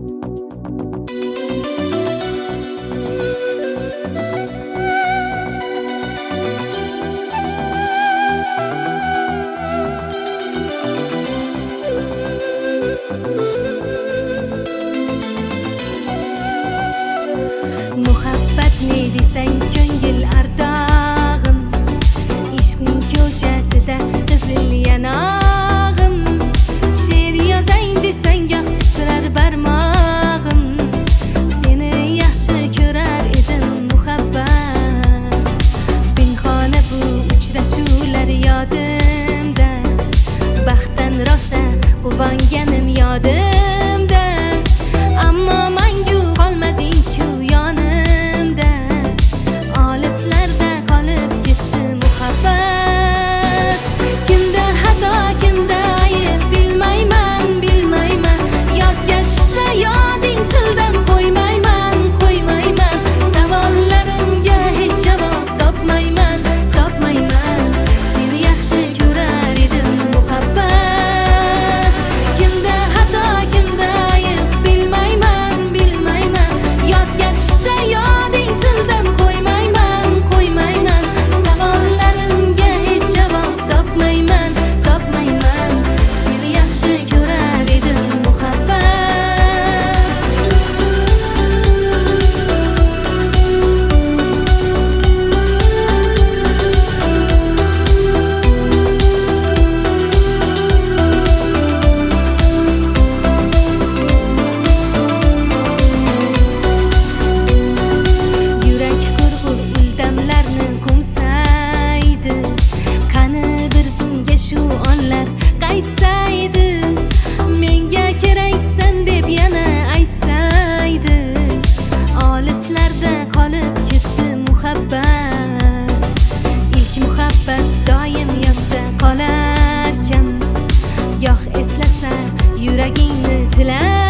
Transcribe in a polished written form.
Muhabbat ne desang ko'ngil ardog'im, ishqning ko'chasida qizil yanog'im. She'r yozang desang goh titrar barmog'im, seni yaxshi ko'rar edim muhabbat. Pinhona bu uchrashuvlar yodimda, baxtdan rosa quvonganim yodimda, ammo mangu qolmading-ku yonimda. Olislarda qolib ketdi muhabbat. Kimda xato, kimda ayb bilmayman, bilmayman. Yodga tushsa yoding tildan qo'ymayman, qo'ymayman. Savollarimga hech javob topmayman, topmayman. Seni yaxshi ko'rar edim muhabbat. Kimda xato, kimda ayb bilmayman, bilmayman. Yodga tushsa yoding tildan qo'ymayman, qo'ymayman. Savollarimga hech javob topmayman, topmayman. Seni yaxshi ko'rar edim muhabbat. Yurak qurg'ur uldamlarni qo'msaydi, qani bir zumga shu onlar qaytsaydi. Menga keraksan deb yana aytsaydi, olislarda qolib ketdi muhabbat. İlk muhabbat doim yodda qolarkan, goh eslasa yuragingni tilar.